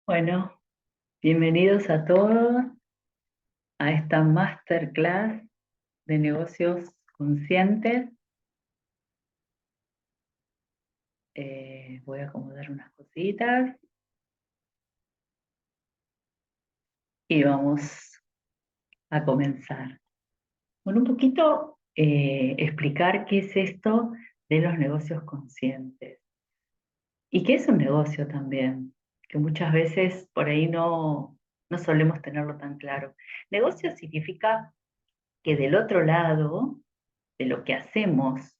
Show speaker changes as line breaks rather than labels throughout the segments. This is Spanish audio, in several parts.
Bueno, bienvenidos a todos a esta masterclass de negocios conscientes. Voy a acomodar unas cositas y vamos a comenzar. Bueno, un poquito explicar qué es esto de los negocios conscientes y qué es un negocio también, que muchas veces por ahí no solemos tenerlo tan claro. Negocio significa que del otro lado de lo que hacemos,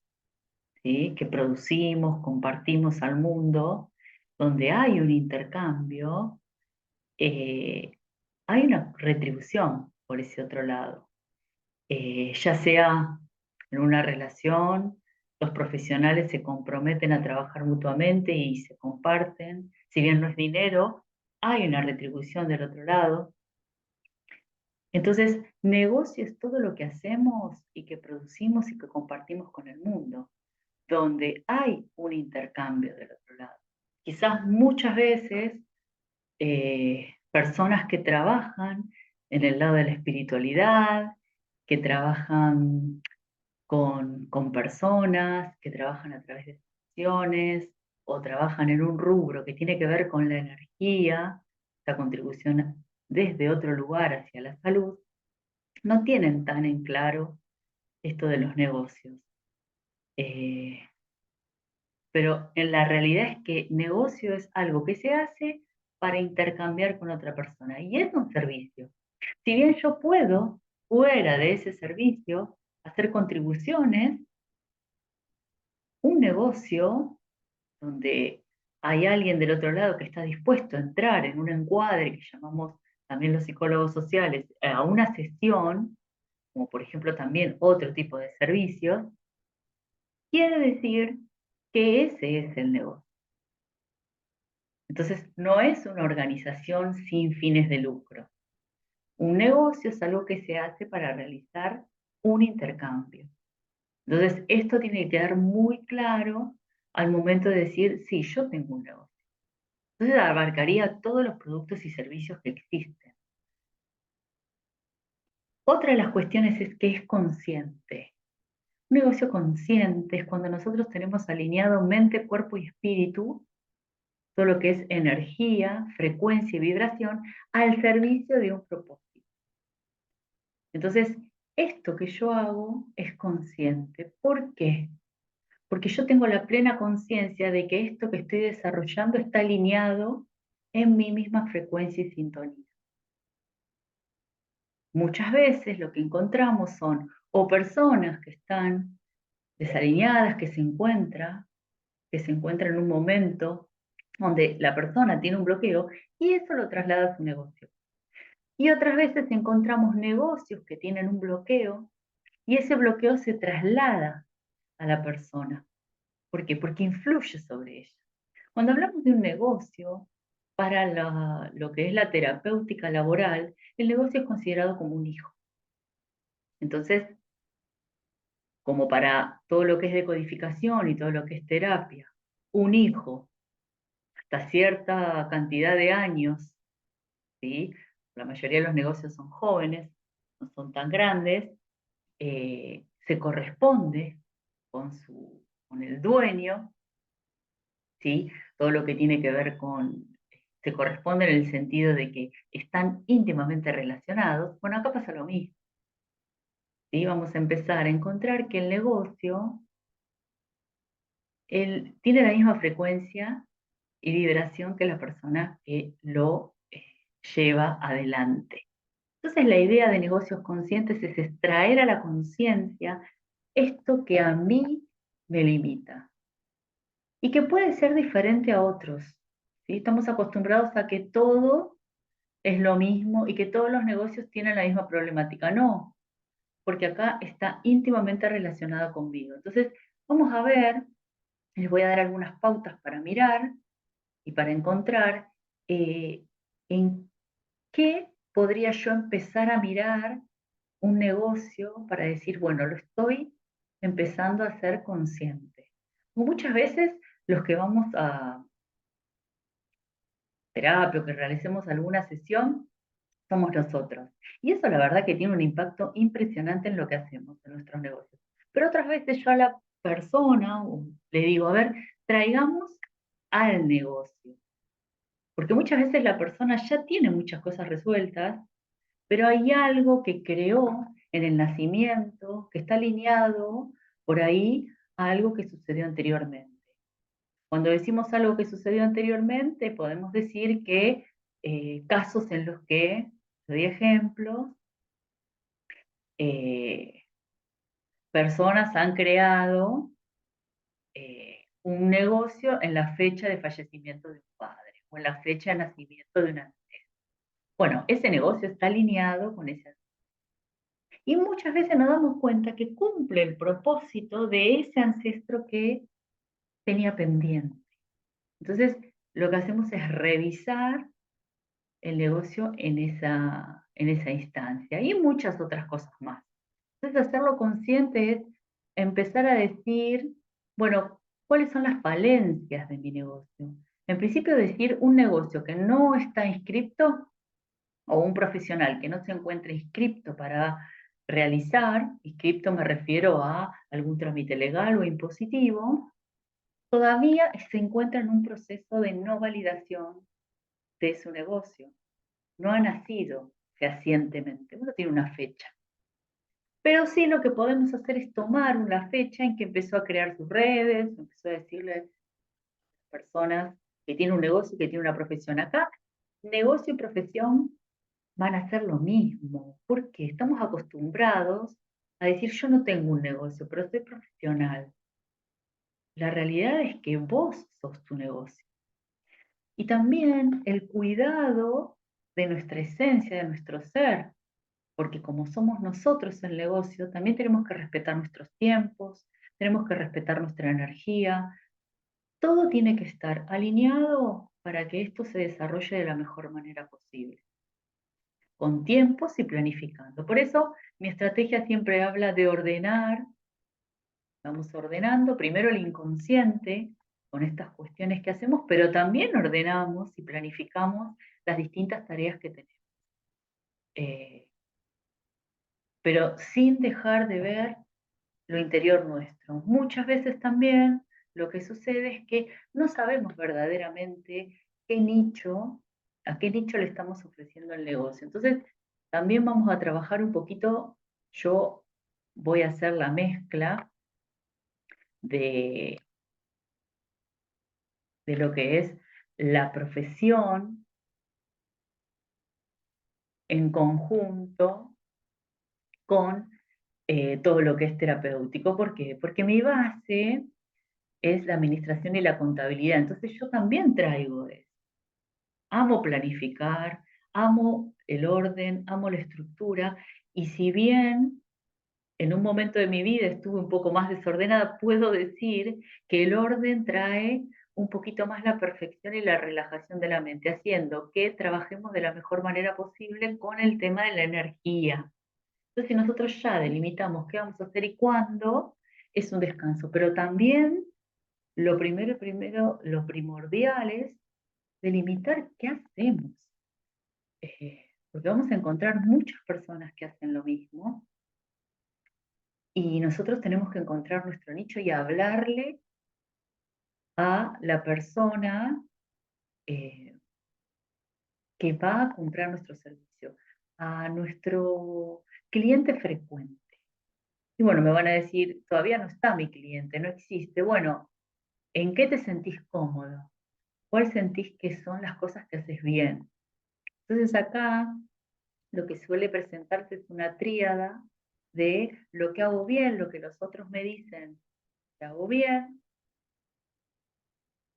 ¿sí?, que producimos, compartimos al mundo, donde hay un intercambio, eh, hay una retribución por ese otro lado. Ya sea en una relación, los profesionales se comprometen a trabajar mutuamente y se comparten. Si bien no es dinero, hay una retribución del otro lado. Entonces, negocio es todo lo que hacemos y que producimos y que compartimos con el mundo, donde hay un intercambio del otro lado. Quizás muchas veces personas que trabajan en el lado de la espiritualidad, que trabajan con personas, que trabajan a través de sesiones o trabajan en un rubro que tiene que ver con la energía, la contribución desde otro lugar hacia la salud, no tienen tan en claro esto de los negocios. Eh, pero en la realidad es que negocio es algo que se hace para intercambiar con otra persona y es un servicio. Si bien yo puedo, fuera de ese servicio, hacer contribuciones, un negocio donde hay alguien del otro lado que está dispuesto a entrar en un encuadre que llamamos también los psicólogos sociales, a una sesión, como por ejemplo también otro tipo de servicios, quiere decir que ese es el negocio. Entonces, no es una organización sin fines de lucro. Un negocio es algo que se hace para realizar un intercambio. Entonces, esto tiene que quedar muy claro al momento de decir, sí, yo tengo un negocio. Entonces, abarcaría todos los productos y servicios que existen. Otra de las cuestiones es que es consciente. Un negocio consciente es cuando nosotros tenemos alineado mente, cuerpo y espíritu, todo lo que es energía, frecuencia y vibración, al servicio de un propósito. Entonces, esto que yo hago es consciente. ¿Por qué? Porque yo tengo la plena conciencia de que esto que estoy desarrollando está alineado en mi misma frecuencia y sintonía. Muchas veces lo que encontramos son o personas que están desalineadas, que se encuentra en un momento donde la persona tiene un bloqueo y eso lo traslada a su negocio. Y otras veces encontramos negocios que tienen un bloqueo y ese bloqueo se traslada a la persona. ¿Por qué? Porque influye sobre ella. Cuando hablamos de un negocio, para lo que es la terapéutica laboral, el negocio es considerado como un hijo. Entonces, como para todo lo que es decodificación y todo lo que es terapia, un hijo hasta cierta cantidad de años, ¿sí? La mayoría de los negocios son jóvenes, no son tan grandes, se corresponde con el dueño, ¿sí? Todo lo que tiene que ver se corresponde en el sentido de que están íntimamente relacionados. Bueno, acá pasa lo mismo, ¿sí? Vamos a empezar a encontrar que el negocio tiene la misma frecuencia y vibración que la persona que lo lleva adelante. Entonces la idea de negocios conscientes es extraer a la conciencia esto que a mí me limita y que puede ser diferente a otros, ¿sí? Estamos acostumbrados a que todo es lo mismo y que todos los negocios tienen la misma problemática. No, porque acá está íntimamente relacionada conmigo. Entonces, vamos a ver, les voy a dar algunas pautas para mirar y para encontrar en qué podría yo empezar a mirar un negocio para decir, bueno, lo estoy empezando a ser consciente. Muchas veces los que vamos terapia o que realicemos alguna sesión, somos nosotros. Y eso la verdad que tiene un impacto impresionante en lo que hacemos, en nuestros negocios. Pero otras veces yo a la persona le digo, a ver, traigamos al negocio. Porque muchas veces la persona ya tiene muchas cosas resueltas, pero hay algo que creó en el nacimiento, que está alineado por ahí a algo que sucedió anteriormente. Cuando decimos algo que sucedió anteriormente, podemos decir que casos en los que, doy ejemplos, eh, personas han creado un negocio en la fecha de fallecimiento de un padre o en la fecha de nacimiento de una. Bueno, ese negocio está alineado con ese. Y muchas veces nos damos cuenta que cumple el propósito de ese ancestro que tenía pendiente. Entonces, lo que hacemos es revisar el negocio en esa instancia y muchas otras cosas más. Entonces, hacerlo consciente es empezar a decir, bueno, ¿cuáles son las falencias de mi negocio? En principio, decir un negocio que no está inscripto o un profesional que no se encuentre inscripto para realizar, inscripto me refiero a algún trámite legal o impositivo, todavía se encuentra en un proceso de no validación de su negocio. No ha nacido fehacientemente, uno tiene una fecha. Pero sí lo que podemos hacer es tomar una fecha en que empezó a crear sus redes, empezó a decirle a personas que tienen un negocio, que tienen una profesión acá, negocio y profesión van a hacer lo mismo, porque estamos acostumbrados a decir yo no tengo un negocio, pero soy profesional. La realidad es que vos sos tu negocio. Y también el cuidado de nuestra esencia, de nuestro ser, porque como somos nosotros el negocio, también tenemos que respetar nuestros tiempos, tenemos que respetar nuestra energía. Todo tiene que estar alineado para que esto se desarrolle de la mejor manera posible, con tiempos y planificando. Por eso mi estrategia siempre habla de ordenar, vamos ordenando primero el inconsciente con estas cuestiones que hacemos, pero también ordenamos y planificamos las distintas tareas que tenemos. Eh, pero sin dejar de ver lo interior nuestro. Muchas veces también lo que sucede es que no sabemos verdaderamente qué nicho, a qué nicho le estamos ofreciendo el negocio. Entonces, también vamos a trabajar un poquito, yo voy a hacer la mezcla de, de lo que es la profesión en conjunto con todo lo que es terapéutico. ¿Por qué? Porque mi base es la administración y la contabilidad. Entonces yo también traigo eso. Amo planificar, amo el orden, amo la estructura, y si bien en un momento de mi vida estuve un poco más desordenada, puedo decir que el orden trae un poquito más la perfección y la relajación de la mente, haciendo que trabajemos de la mejor manera posible con el tema de la energía. Entonces, si nosotros ya delimitamos qué vamos a hacer y cuándo, es un descanso. Pero también lo primordial es delimitar qué hacemos. Porque vamos a encontrar muchas personas que hacen lo mismo y nosotros tenemos que encontrar nuestro nicho y hablarle a la persona eh, que va a comprar nuestro servicio, a nuestro cliente frecuente. Y bueno, me van a decir, todavía no está mi cliente, no existe. Bueno, ¿en qué te sentís cómodo? ¿Cuál sentís que son las cosas que haces bien? Entonces acá lo que suele presentarse es una tríada de lo que hago bien, lo que los otros me dicen que hago bien,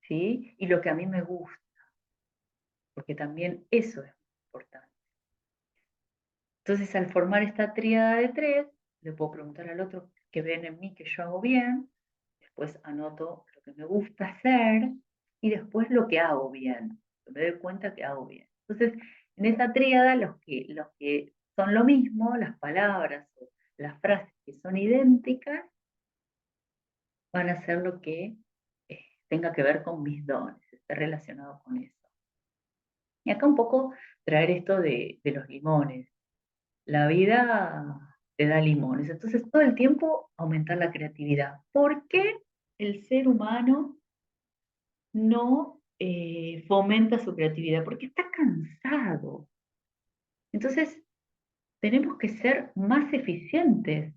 ¿sí? Y lo que a mí me gusta, porque también eso es importante. Entonces, al formar esta tríada de tres, le puedo preguntar al otro qué ven en mí que yo hago bien, después anoto lo que me gusta hacer y después lo que hago bien, me doy cuenta que hago bien. Entonces, en esa tríada, los que son lo mismo, las palabras o las frases que son idénticas, van a ser lo que tenga que ver con mis dones, esté relacionado con eso. Y acá un poco traer esto de los limones. La vida te da limones, entonces todo el tiempo aumentar la creatividad. ¿Por qué el ser humano no fomenta su creatividad? Porque está cansado. Entonces tenemos que ser más eficientes.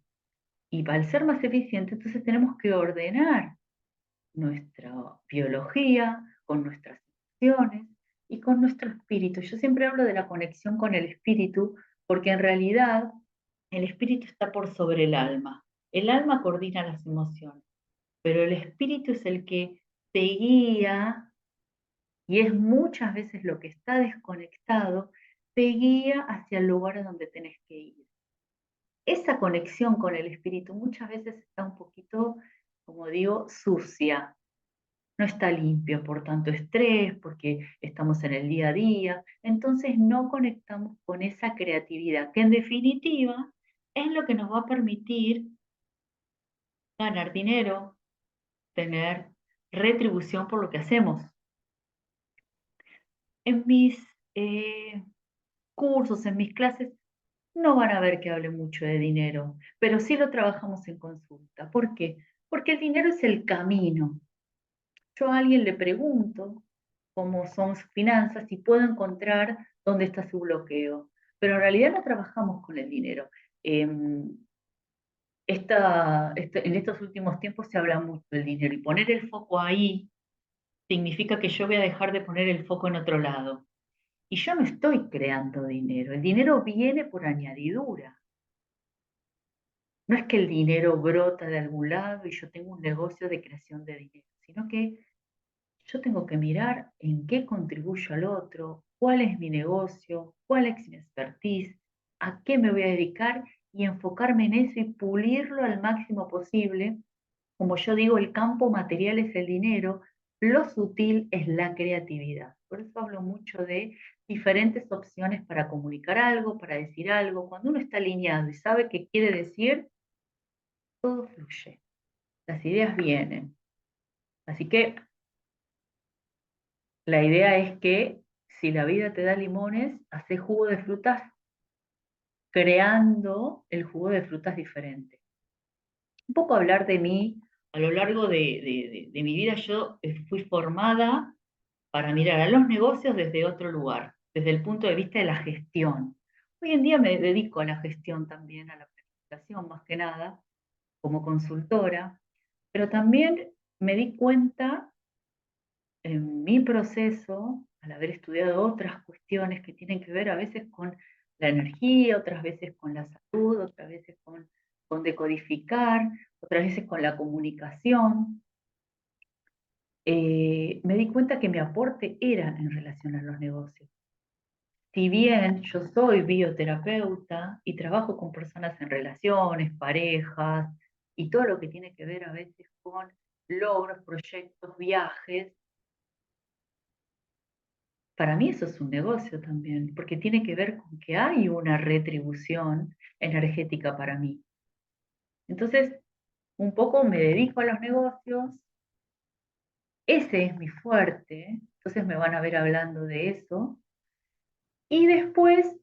Y al ser más eficientes, entonces tenemos que ordenar nuestra biología con nuestras emociones y con nuestro espíritu. Yo siempre hablo de la conexión con el espíritu porque en realidad el espíritu está por sobre el alma. El alma coordina las emociones, pero el espíritu es el que te guía y es muchas veces lo que está desconectado, te guía hacia el lugar a donde tenés que ir. Esa conexión con el espíritu muchas veces está un poquito, como digo, sucia, no está limpio por tanto estrés, porque estamos en el día a día, entonces no conectamos con esa creatividad, que en definitiva es lo que nos va a permitir ganar dinero, tener retribución por lo que hacemos. En mis cursos, en mis clases, no van a ver que hable mucho de dinero, pero sí lo trabajamos en consulta. ¿Por qué? Porque el dinero es el camino. Yo a alguien le pregunto cómo son sus finanzas y puedo encontrar dónde está su bloqueo. Pero en realidad no trabajamos con el dinero. En estos últimos tiempos se habla mucho del dinero y poner el foco ahí significa que yo voy a dejar de poner el foco en otro lado. Y yo no estoy creando dinero, el dinero viene por añadidura. No es que el dinero brota de algún lado y yo tengo un negocio de creación de dinero, sino que yo tengo que mirar en qué contribuyo al otro, cuál es mi negocio, cuál es mi expertise, a qué me voy a dedicar y enfocarme en eso y pulirlo al máximo posible. Como yo digo, el campo material es el dinero, lo sutil es la creatividad. Por eso hablo mucho de diferentes opciones para comunicar algo, para decir algo. Cuando uno está alineado y sabe qué quiere decir, todo fluye, las ideas vienen. Así que la idea es que si la vida te da limones, hace jugo de frutas creando el jugo de frutas diferente. Un poco hablar de mí, a lo largo de mi vida yo fui formada para mirar a los negocios desde otro lugar, desde el punto de vista de la gestión. Hoy en día me dedico a la gestión también, a la planificación más que nada, como consultora, pero también me di cuenta en mi proceso, al haber estudiado otras cuestiones que tienen que ver a veces con la energía, otras veces con la salud, otras veces con decodificar, otras veces con la comunicación, me di cuenta que mi aporte era en relación a los negocios. Si bien yo soy bioterapeuta y trabajo con personas en relaciones, parejas y todo lo que tiene que ver a veces con logros, proyectos, viajes, para mí eso es un negocio también, porque tiene que ver con que hay una retribución energética para mí. Entonces, un poco me dedico a los negocios, ese es mi fuerte, entonces me van a ver hablando de eso, y después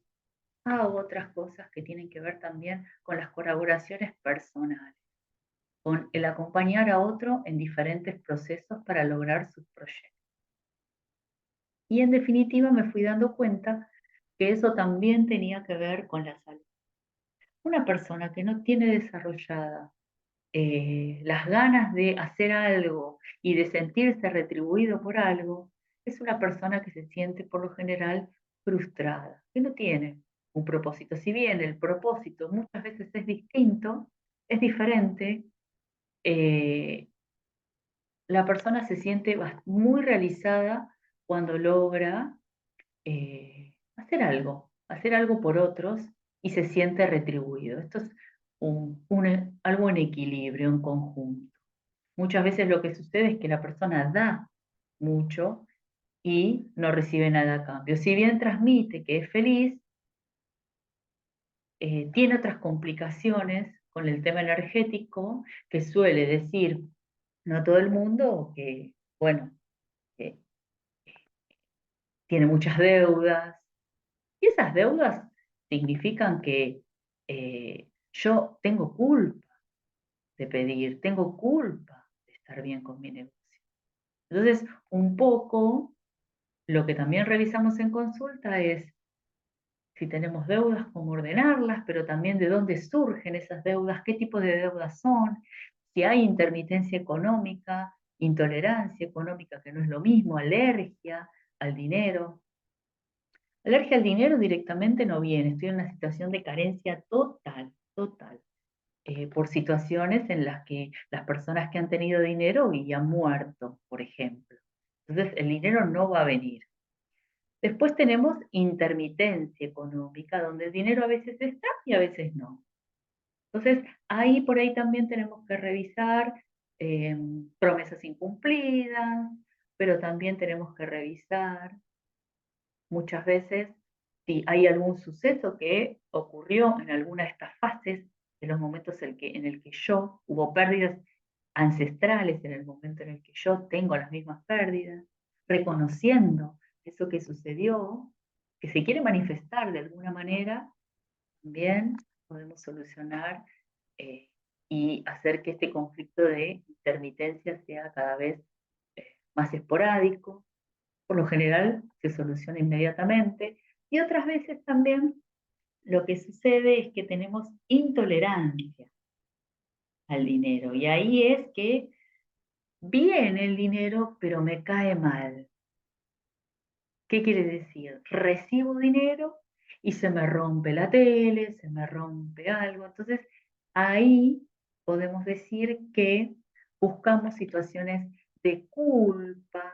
hago otras cosas que tienen que ver también con las colaboraciones personales, con el acompañar a otro en diferentes procesos para lograr sus proyectos. Y en definitiva me fui dando cuenta que eso también tenía que ver con la salud. Una persona que no tiene desarrollada las ganas de hacer algo y de sentirse retribuido por algo, es una persona que se siente por lo general frustrada, que no tiene un propósito. Si bien el propósito muchas veces es distinto, es diferente, eh, la persona se siente muy realizada cuando logra hacer algo por otros y se siente retribuido. Esto es algo en equilibrio, en conjunto. Muchas veces lo que sucede es que la persona da mucho y no recibe nada a cambio. Si bien transmite que es feliz, tiene otras complicaciones con el tema energético que suele decir, no a todo el mundo, que, bueno, que tiene muchas deudas, y esas deudas significan que yo tengo culpa de pedir, tengo culpa de estar bien con mi negocio. Entonces, un poco lo que también revisamos en consulta es si tenemos deudas, cómo ordenarlas, pero también de dónde surgen esas deudas, qué tipo de deudas son, si hay intermitencia económica, intolerancia económica, que no es lo mismo, alergia al dinero. Alergia al dinero directamente no viene, estoy en una situación de carencia total, total, por situaciones en las que las personas que han tenido dinero y han muerto, por ejemplo. Entonces el dinero no va a venir. Después tenemos intermitencia económica, donde el dinero a veces está y a veces no. Entonces, ahí por ahí también tenemos que revisar promesas incumplidas, pero también tenemos que revisar muchas veces si hay algún suceso que ocurrió en alguna de estas fases, de los momentos en el que yo hubo pérdidas ancestrales, en el momento en el que yo tengo las mismas pérdidas, reconociendo eso que sucedió, que se quiere manifestar de alguna manera, también podemos solucionar eh, y hacer que este conflicto de intermitencia sea cada vez más esporádico. Por lo general se soluciona inmediatamente. Y otras veces también lo que sucede es que tenemos intolerancia al dinero. Y ahí es que viene el dinero, pero me cae mal. ¿Qué quiere decir? Recibo dinero y se me rompe la tele, se me rompe algo. Entonces, ahí podemos decir que buscamos situaciones de culpa,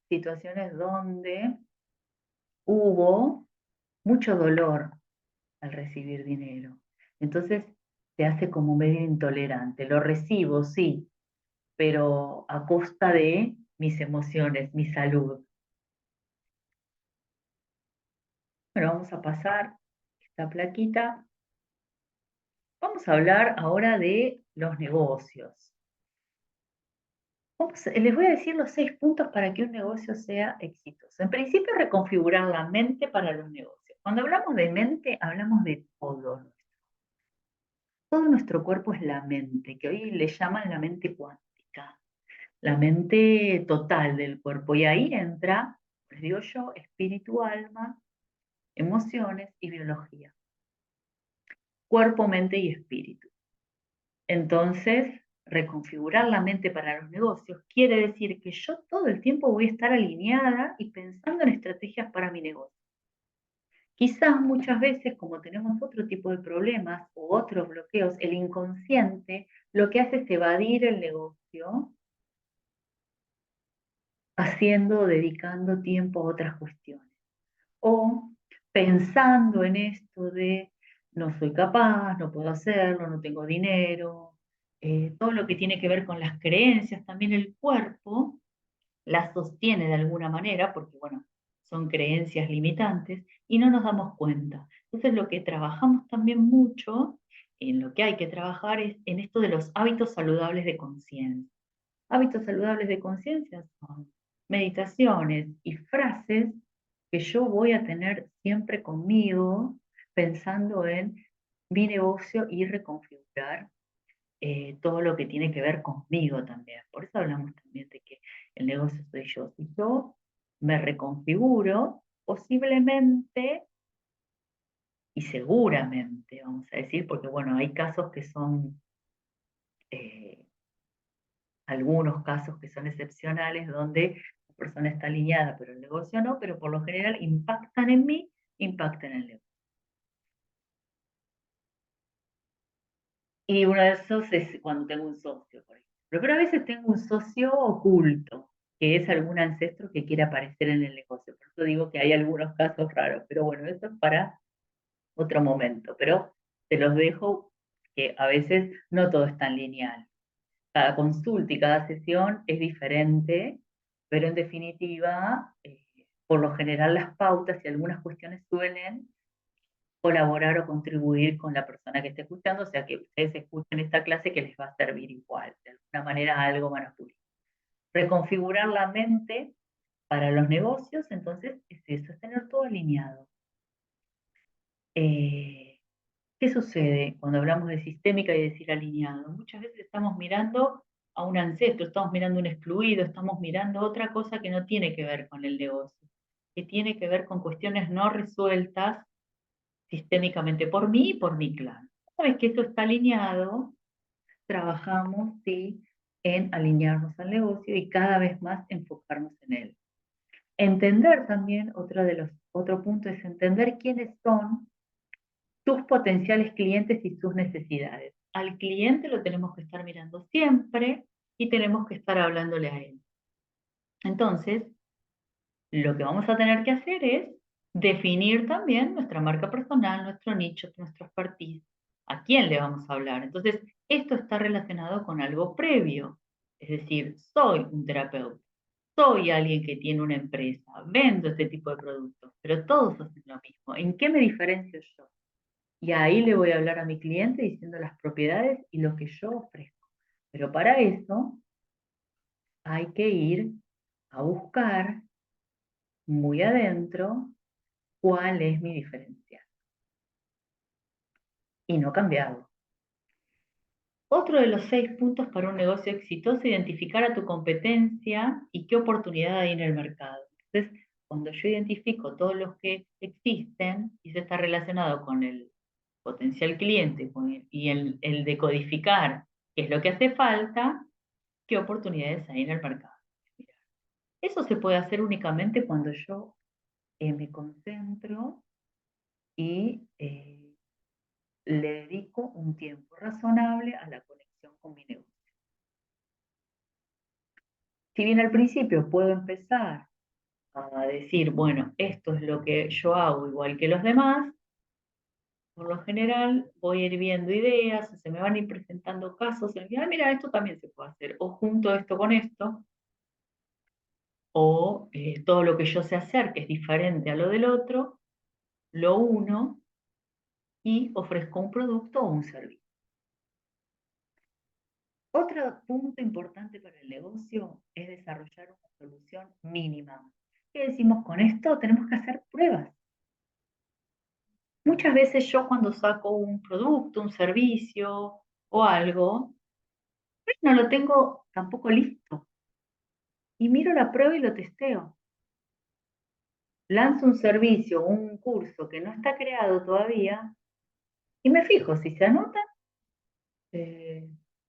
situaciones donde hubo mucho dolor al recibir dinero. Entonces, se hace como medio intolerante. Lo recibo, sí, pero a costa de mis emociones, mi salud. Bueno, vamos a pasar esta plaquita. Vamos a hablar ahora de los negocios. Les voy a decir los 6 puntos para que un negocio sea exitoso. En principio, reconfigurar la mente para los negocios. Cuando hablamos de mente, hablamos de todo. Todo nuestro cuerpo es la mente, que hoy le llaman la mente cuántica, la mente total del cuerpo. Y ahí entra, les digo yo, espíritu, alma, emociones y biología. Cuerpo, mente y espíritu. Entonces, reconfigurar la mente para los negocios quiere decir que yo todo el tiempo voy a estar alineada y pensando en estrategias para mi negocio. Quizás muchas veces, como tenemos otro tipo de problemas u otros bloqueos, el inconsciente lo que hace es evadir el negocio, haciendo, dedicando tiempo a otras cuestiones. O pensando en esto de no soy capaz, no puedo hacerlo, no tengo dinero, todo lo que tiene que ver con las creencias, también el cuerpo las sostiene de alguna manera, porque bueno, son creencias limitantes y no nos damos cuenta. Entonces lo que trabajamos también mucho, en lo que hay que trabajar es en esto de los hábitos saludables de conciencia. Hábitos saludables de conciencia son meditaciones y frases que yo voy a tener siempre conmigo pensando en mi negocio y reconfigurar todo lo que tiene que ver conmigo también. Por eso hablamos también de que el negocio soy yo. Si yo me reconfiguro, posiblemente y seguramente, vamos a decir, porque bueno, hay casos que son, eh, algunos casos que son excepcionales, donde la persona está alineada, pero el negocio no, pero por lo general impactan en mí, impactan en el negocio. Y uno de esos es cuando tengo un socio, por ejemplo. Pero a veces tengo un socio oculto, que es algún ancestro que quiere aparecer en el negocio. Por eso digo que hay algunos casos raros, pero bueno, eso es para otro momento. Pero te los dejo que a veces no todo es tan lineal. Cada consulta y cada sesión es diferente, pero en definitiva, por lo general las pautas y algunas cuestiones suelen colaborar o contribuir con la persona que esté escuchando, o sea que ustedes escuchen esta clase que les va a servir igual, de alguna manera algo van a pulir. Reconfigurar la mente Para los negocios, entonces, es eso, es tener todo alineado. ¿Qué sucede cuando hablamos de sistémica y decir alineado? Muchas veces estamos mirando a un ancestro, estamos mirando un excluido, estamos mirando otra cosa que no tiene que ver con el negocio, que tiene que ver con cuestiones no resueltas sistémicamente por mí y por mi clan. Una vez que esto está alineado, trabajamos ¿sí? en alinearnos al negocio y cada vez más enfocarnos en él. Entender también, otro punto es entender quiénes son tus potenciales clientes y sus necesidades. Al cliente lo tenemos que estar mirando siempre y tenemos que estar hablándole a él. Entonces, lo que vamos a tener que hacer es definir también nuestra marca personal, nuestro nicho, nuestro expertise, a quién le vamos a hablar. Entonces, esto está relacionado con algo previo. Es decir, soy un terapeuta, soy alguien que tiene una empresa, vendo este tipo de productos, pero todos hacen lo mismo. ¿En qué me diferencio yo? Y ahí le voy a hablar a mi cliente diciendo las propiedades y lo que yo ofrezco. Pero para eso hay que ir a buscar muy adentro cuál es mi diferencia y no cambiarlo. Otro de los 6 puntos para un negocio exitoso es identificar a tu competencia y qué oportunidad hay en el mercado. Entonces, cuando yo identifico todos los que existen y eso está relacionado con el potencial cliente y el decodificar qué es lo que hace falta, qué oportunidades hay en el mercado. Eso se puede hacer únicamente cuando yo me concentro y le dedico un tiempo razonable a la conexión con mi negocio. Si bien al principio puedo empezar a decir, bueno, esto es lo que yo hago igual que los demás, por lo general voy a ir viendo ideas, se me van a ir presentando casos, y mira, esto también se puede hacer, o junto esto con esto, o todo lo que yo sé hacer, que es diferente a lo del otro, lo uno y ofrezco un producto o un servicio. Otro punto importante para el negocio es desarrollar una solución mínima. ¿Qué decimos con esto? Tenemos que hacer pruebas. Muchas veces yo cuando saco un producto, un servicio o algo, no lo tengo tampoco listo. Y miro la prueba y lo testeo. Lanzo un servicio, un curso que no está creado todavía y me fijo si se anota,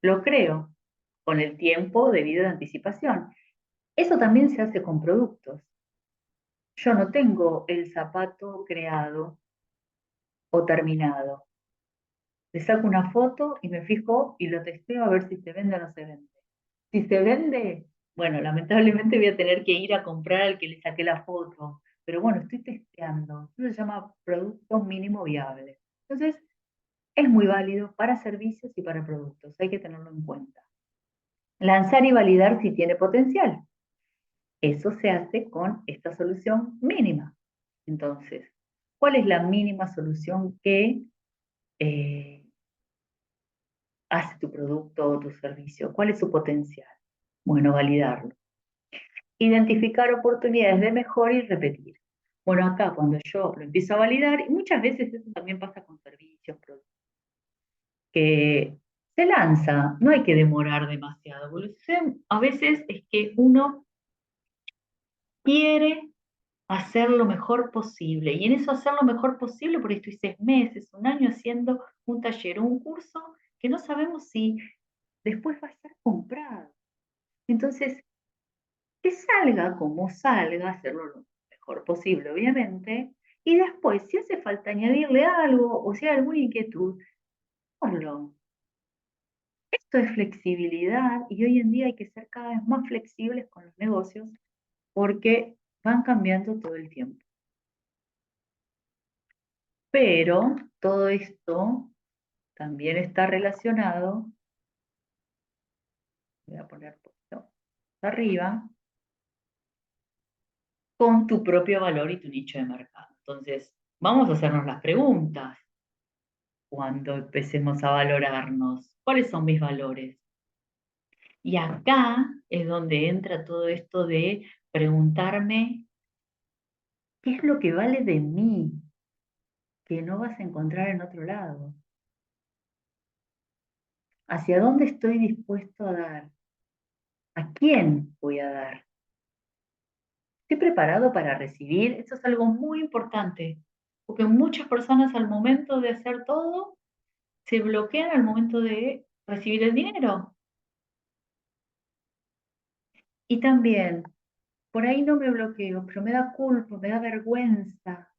lo creo con el tiempo debido a anticipación. Eso también se hace con productos. Yo no tengo el zapato creado o terminado. Le saco una foto y me fijo y lo testeo a ver si se vende o no se vende. Si se vende, bueno, lamentablemente voy a tener que ir a comprar al que le saqué la foto. Pero bueno, estoy testeando. Eso se llama producto mínimo viable. Entonces, es muy válido para servicios y para productos. Hay que tenerlo en cuenta. Lanzar y validar si tiene potencial. Eso se hace con esta solución mínima. Entonces, ¿cuál es la mínima solución que hace tu producto o tu servicio? ¿Cuál es su potencial? Bueno, validarlo. Identificar oportunidades de mejora y repetir. Bueno, acá cuando yo lo empiezo a validar, y muchas veces eso también pasa con servicios, productos, que se lanza, no hay que demorar demasiado. A veces es que uno quiere hacer lo mejor posible. Y en eso hacer lo mejor posible, por ahí estoy 6 meses, un año haciendo un taller o un curso que no sabemos si después va a ser comprado. Entonces, que salga como salga, hacerlo lo mejor posible, obviamente, y después, si hace falta añadirle algo o si hay alguna inquietud, ponlo. Esto es flexibilidad y hoy en día hay que ser cada vez más flexibles con los negocios porque van cambiando todo el tiempo. Pero todo esto también está relacionado, voy a poner esto arriba, con tu propio valor y tu nicho de mercado. Entonces, vamos a hacernos las preguntas cuando empecemos a valorarnos. ¿Cuáles son mis valores? Y acá es donde entra todo esto de preguntarme qué es lo que vale de mí que no vas a encontrar en otro lado. ¿Hacia dónde estoy dispuesto a dar? ¿A quién voy a dar? ¿Estoy preparado para recibir? Eso es algo muy importante, porque muchas personas al momento de hacer todo se bloquean al momento de recibir el dinero. Y también, por ahí no me bloqueo, pero me da culpa, me da vergüenza.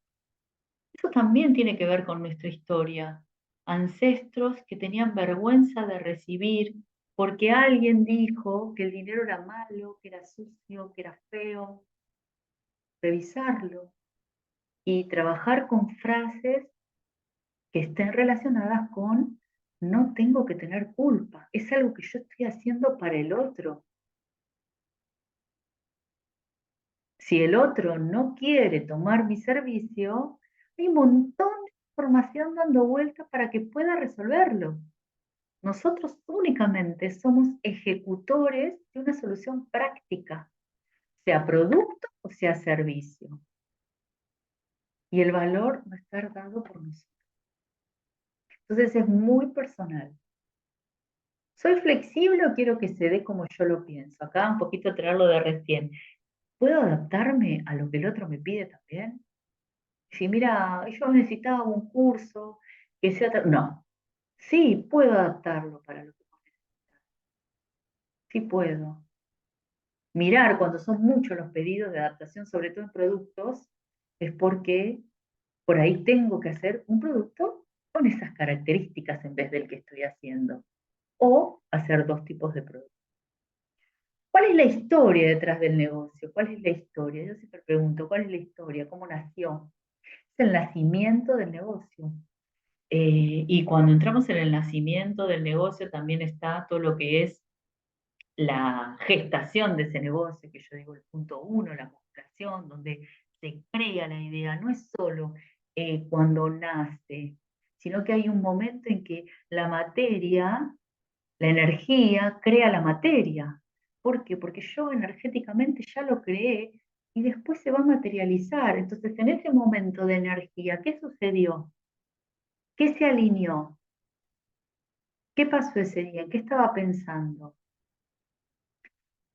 Eso también tiene que ver con nuestra historia. Ancestros que tenían vergüenza de recibir porque alguien dijo que el dinero era malo, que era sucio, que era feo. Revisarlo y trabajar con frases que estén relacionadas con no tengo que tener culpa, es algo que yo estoy haciendo para el otro. Si el otro no quiere tomar mi servicio, hay un montón de información dando vueltas para que pueda resolverlo. Nosotros únicamente somos ejecutores de una solución práctica, sea producto o sea servicio. Y el valor va a estar dado por nosotros. Entonces es muy personal. ¿Soy flexible o quiero que se dé como yo lo pienso? Acá un poquito traerlo de recién. ¿Puedo adaptarme a lo que el otro me pide también? Si mira, yo necesitaba un curso que sea... No, sí, puedo adaptarlo para lo que vos necesitas. Sí puedo. Mirar cuando son muchos los pedidos de adaptación, sobre todo en productos, es porque por ahí tengo que hacer un producto con esas características en vez del que estoy haciendo. O hacer dos tipos de productos. ¿Cuál es la historia detrás del negocio? ¿Cuál es la historia? Yo siempre pregunto, ¿cuál es la historia? ¿Cómo nació? Es el nacimiento del negocio. Y cuando entramos en el nacimiento del negocio también está todo lo que es la gestación de ese negocio, que yo digo el punto uno, la construcción, donde se crea la idea. No es solo cuando nace, sino que hay un momento en que la materia, la energía, crea la materia. ¿Por qué? Porque yo energéticamente ya lo creé y después se va a materializar. Entonces, en ese momento de energía, ¿qué sucedió? ¿Qué se alineó? ¿Qué pasó ese día? ¿Qué estaba pensando?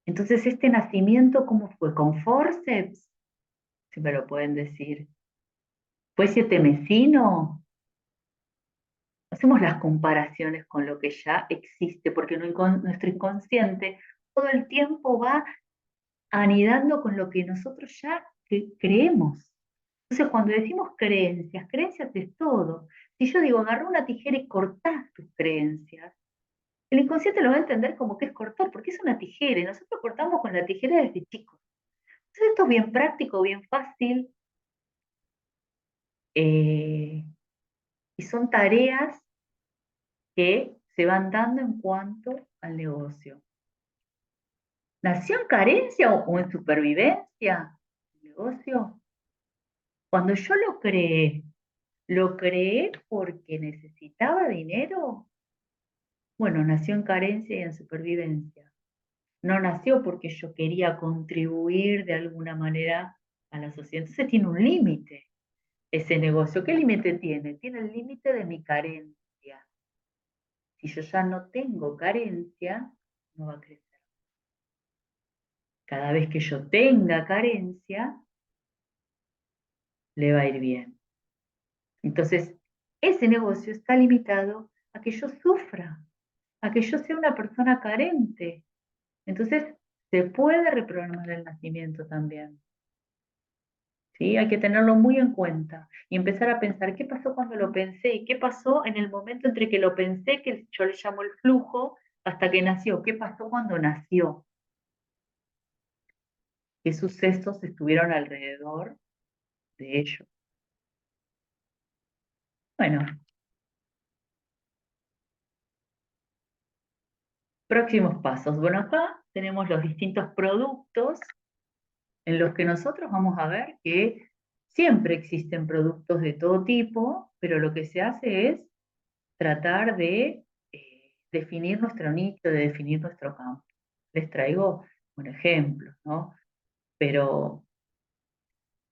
Entonces, este nacimiento, ¿cómo fue? ¿Con forceps? Si me lo pueden decir. ¿Fue siete mesino? Hacemos las comparaciones con lo que ya existe, porque nuestro inconsciente todo el tiempo va anidando con lo que nosotros ya creemos. Entonces, cuando decimos creencias, creencias es todo. Si yo digo, agarra una tijera y cortás tus creencias, el inconsciente lo va a entender como que es cortar, porque es una tijera, y nosotros cortamos con la tijera desde chicos. Entonces, esto es bien práctico, bien fácil, eh, y son tareas que se van dando en cuanto al negocio. ¿Nació en carencia o en supervivencia el negocio? Cuando yo lo creé porque necesitaba dinero. Bueno, nació en carencia y en supervivencia. No nació porque yo quería contribuir de alguna manera a la sociedad. Entonces tiene un límite ese negocio. ¿Qué límite tiene? Tiene el límite de mi carencia. Si yo ya no tengo carencia, no va a crecer. Cada vez que yo tenga carencia, le va a ir bien. Entonces, ese negocio está limitado a que yo sufra, a que yo sea una persona carente. Entonces, se puede reprogramar el nacimiento también. ¿Sí? Hay que tenerlo muy en cuenta y empezar a pensar qué pasó cuando lo pensé y qué pasó en el momento entre que lo pensé, que yo le llamo el flujo, hasta que nació. ¿Qué pasó cuando nació? ¿Qué sucesos estuvieron alrededor de ello? Bueno, próximos pasos. Bueno, acá tenemos los distintos productos en los que nosotros vamos a ver que siempre existen productos de todo tipo, pero lo que se hace es tratar de definir nuestro nicho, de definir nuestro campo. Les traigo un ejemplo, ¿no? Pero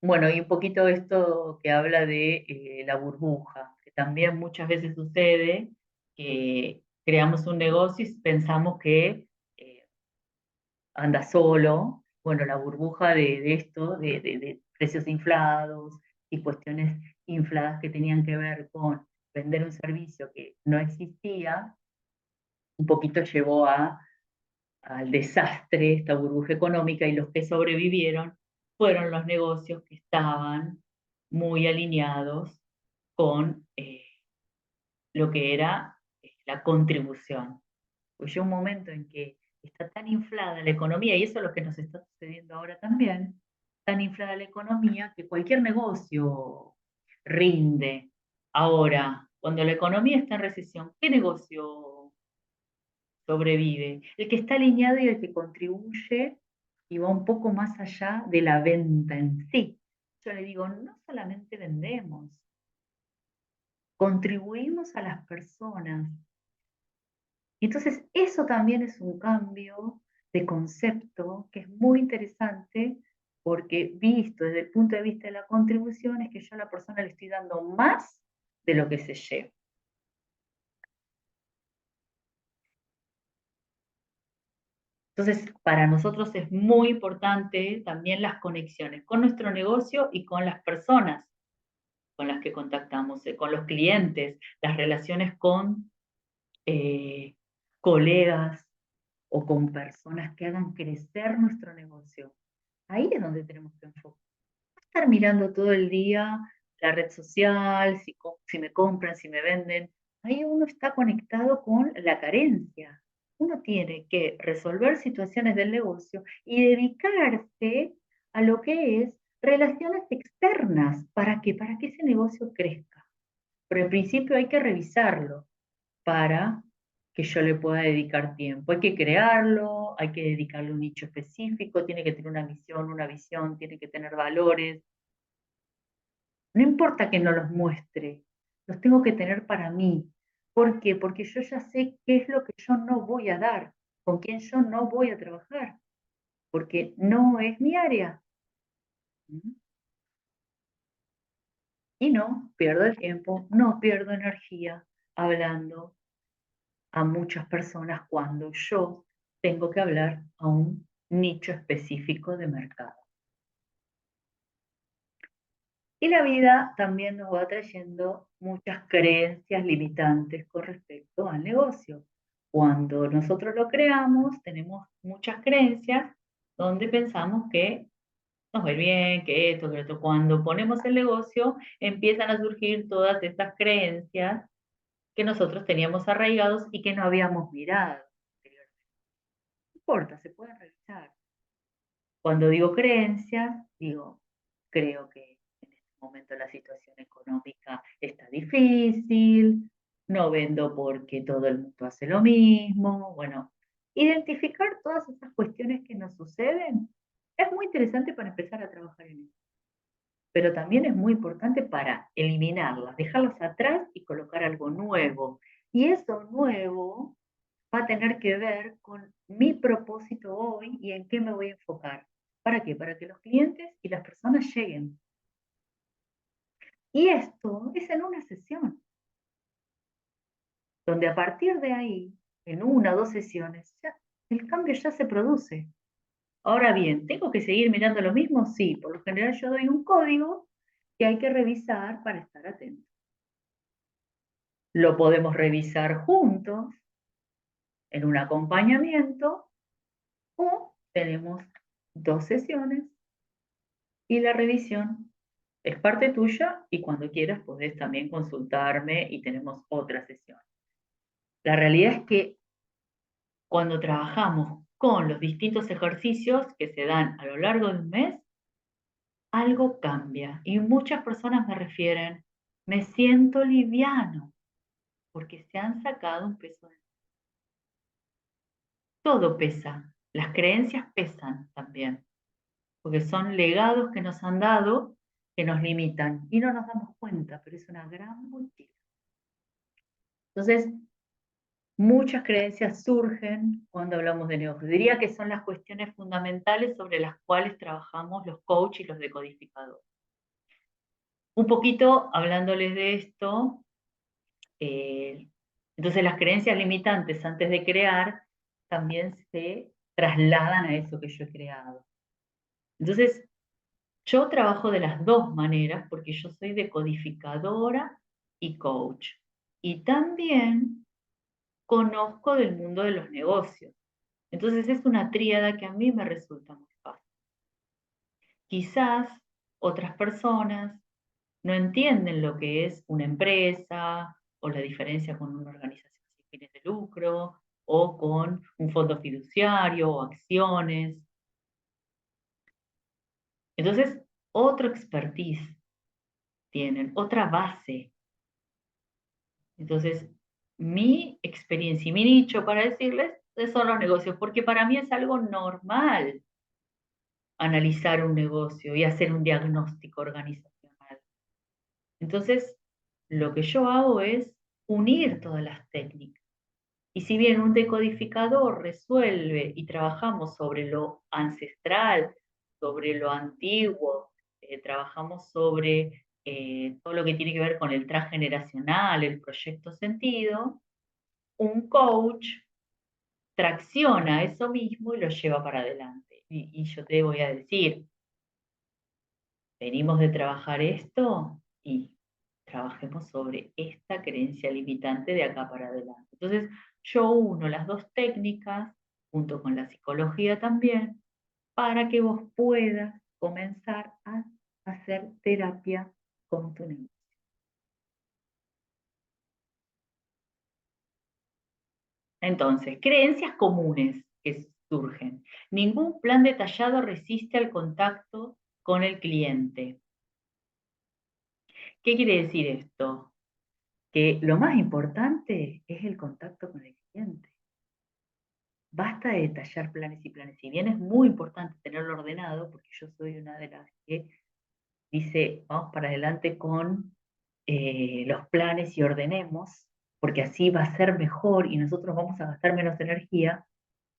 bueno, y un poquito esto que habla de la burbuja, que también muchas veces sucede que creamos un negocio y pensamos que eh, anda solo. Bueno, la burbuja de esto, de precios inflados y cuestiones infladas que tenían que ver con vender un servicio que no existía, un poquito llevó al desastre esta burbuja económica, y los que sobrevivieron fueron los negocios que estaban muy alineados con lo que era la contribución. Pues llega un momento en que está tan inflada la economía, y eso es lo que nos está sucediendo ahora también, tan inflada la economía que cualquier negocio rinde. Ahora, cuando la economía está en recesión, ¿qué negocio sobrevive? El que está alineado y el que contribuye y va un poco más allá de la venta en sí. Yo le digo, no solamente vendemos, contribuimos a las personas. Entonces, eso también es un cambio de concepto que es muy interesante, porque visto desde el punto de vista de la contribución es que yo a la persona le estoy dando más de lo que se lleva. Entonces, para nosotros es muy importante también las conexiones con nuestro negocio y con las personas con las que contactamos, con los clientes, las relaciones con eh, colegas o con personas que hagan crecer nuestro negocio. Ahí es donde tenemos que enfocar. No estar mirando todo el día la red social, si me compran, si me venden. Ahí uno está conectado con la carencia. Uno tiene que resolver situaciones del negocio y dedicarse a lo que es relaciones externas. ¿Para qué? Para que ese negocio crezca. Pero al principio hay que revisarlo para que yo le pueda dedicar tiempo. Hay que crearlo, hay que dedicarle un nicho específico, tiene que tener una misión, una visión, tiene que tener valores. No importa que no los muestre, los tengo que tener para mí. ¿Por qué? Porque yo ya sé qué es lo que yo no voy a dar, con quién yo no voy a trabajar, porque no es mi área. Y no pierdo el tiempo, no pierdo energía hablando a muchas personas cuando yo tengo que hablar a un nicho específico de mercado. Y la vida también nos va trayendo muchas creencias limitantes con respecto al negocio. Cuando nosotros lo creamos, tenemos muchas creencias donde pensamos que nos va a ir bien, que esto, que lo otro. Cuando ponemos el negocio, empiezan a surgir todas estas creencias que nosotros teníamos arraigados y que no habíamos mirado. No importa, se pueden revisar. Cuando digo creencias, digo, creo que en este momento la situación económica está difícil, no vendo porque todo el mundo hace lo mismo. Bueno, identificar todas esas cuestiones que nos suceden es muy interesante para empezar a trabajar en eso. Pero también es muy importante para eliminarlas, dejarlas atrás y colocar algo nuevo. Y eso nuevo va a tener que ver con mi propósito hoy y en qué me voy a enfocar. ¿Para qué? Para que los clientes y las personas lleguen. Y esto es en una sesión, donde a partir de ahí, en una o dos sesiones, ya, el cambio ya se produce. Ahora bien, ¿tengo que seguir mirando lo mismo? Sí, por lo general yo doy un código que hay que revisar para estar atento. Lo podemos revisar juntos en un acompañamiento o tenemos dos sesiones y la revisión es parte tuya, y cuando quieras podés también consultarme y tenemos otra sesión. La realidad es que cuando trabajamos con los distintos ejercicios que se dan a lo largo de un mes, algo cambia. Y muchas personas me refieren, me siento liviano, porque se han sacado un peso de... Todo pesa, las creencias pesan también, porque son legados que nos han dado que nos limitan y no nos damos cuenta, pero es una gran mochila. Entonces, Muchas creencias surgen cuando hablamos de negocio. Diría que son las cuestiones fundamentales sobre las cuales trabajamos los coaches y los decodificadores. Un poquito hablándoles de esto, eh, entonces las creencias limitantes antes de crear también se trasladan a eso que yo he creado. Entonces, yo trabajo de las dos maneras porque yo soy decodificadora y coach. Y también conozco del mundo de los negocios. Entonces es una tríada que a mí me resulta muy fácil. Quizás otras personas no entienden lo que es una empresa o la diferencia con una organización sin fines de lucro o con un fondo fiduciario o acciones. Entonces, otro expertise tienen, otra base. Entonces, mi experiencia y mi nicho para decirles son los negocios, porque para mí es algo normal analizar un negocio y hacer un diagnóstico organizacional. Entonces, lo que yo hago es unir todas las técnicas. Y si bien un decodificador resuelve y trabajamos sobre lo ancestral, sobre lo antiguo, trabajamos sobre todo lo que tiene que ver con el transgeneracional, el proyecto sentido, un coach tracciona eso mismo y lo lleva para adelante. Y yo te voy a decir, venimos de trabajar esto y trabajemos sobre esta creencia limitante de acá para adelante. Entonces, yo uno las dos técnicas, junto con la psicología también, para que vos puedas comenzar a hacer terapia con tu negocio. Entonces, creencias comunes que surgen. Ningún plan detallado resiste al contacto con el cliente. ¿Qué quiere decir esto? Que lo más importante es el contacto con el cliente. Basta de detallar planes y planes. Si bien es muy importante tenerlo ordenado, porque yo soy una de las que dice, vamos para adelante con los planes y ordenemos, porque así va a ser mejor y nosotros vamos a gastar menos energía,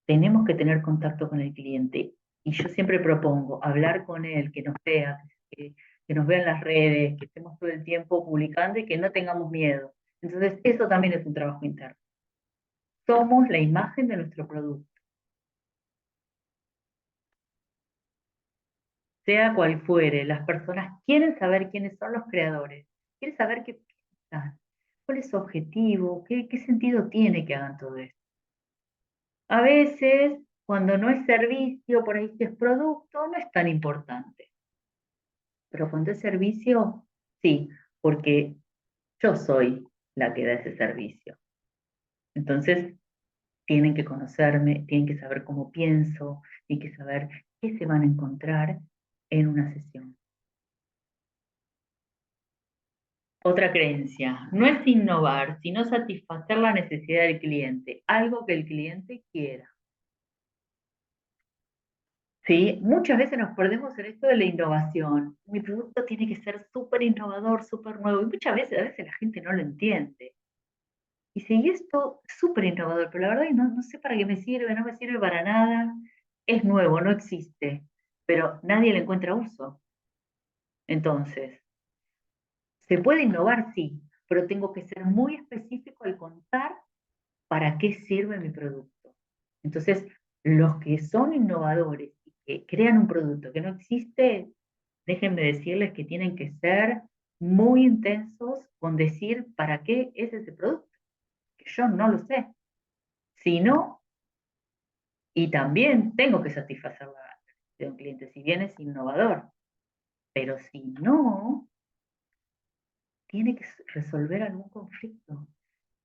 tenemos que tener contacto con el cliente. Y yo siempre propongo hablar con él, que nos vea, que nos vea en las redes, que estemos todo el tiempo publicando y que no tengamos miedo. Entonces, eso también es un trabajo interno. Somos la imagen de nuestro producto. Sea cual fuere, las personas quieren saber quiénes son los creadores, quieren saber qué piensan, cuál es su objetivo, qué sentido tiene que hagan todo esto. A veces, cuando no es servicio, por ahí si es producto, no es tan importante. Pero cuando es servicio, sí, porque yo soy la que da ese servicio. Entonces, tienen que conocerme, tienen que saber cómo pienso, tienen que saber qué se van a encontrar en una sesión. Otra creencia, no es innovar, sino satisfacer la necesidad del cliente, algo que el cliente quiera. ¿Sí? Muchas veces nos perdemos en esto de la innovación. Mi producto tiene que ser súper innovador, súper nuevo, y muchas veces, a veces la gente no lo entiende. Y si esto es súper innovador, pero la verdad que no sé para qué me sirve, no me sirve para nada, es nuevo, no existe, pero nadie le encuentra uso. Entonces, ¿se puede innovar? Sí, pero tengo que ser muy específico al contar para qué sirve mi producto. Entonces, los que son innovadores y que crean un producto que no existe, déjenme decirles que tienen que ser muy intensos con decir para qué es ese producto, que yo no lo sé. Si no, y también tengo que satisfacer la necesidad de un cliente, si bien es innovador, pero si no, tiene que resolver algún conflicto,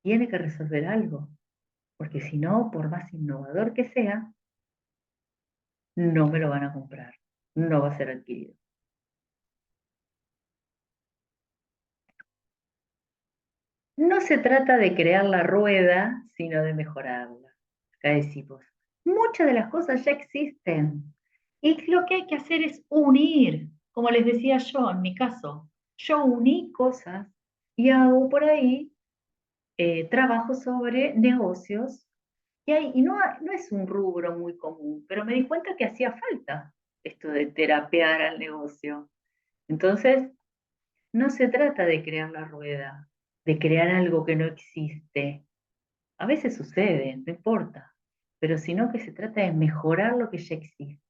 tiene que resolver algo, porque si no, por más innovador que sea, no me lo van a comprar, no va a ser adquirido. No se trata de crear la rueda, sino de mejorarla. Acá decimos, muchas de las cosas ya existen y lo que hay que hacer es unir, como les decía yo en mi caso, yo uní cosas y hago por ahí trabajo sobre negocios y no es un rubro muy común, pero me di cuenta que hacía falta esto de terapear al negocio. Entonces, no se trata de crear la rueda, de crear algo que no existe. A veces sucede, no importa, pero sino que se trata de mejorar lo que ya existe.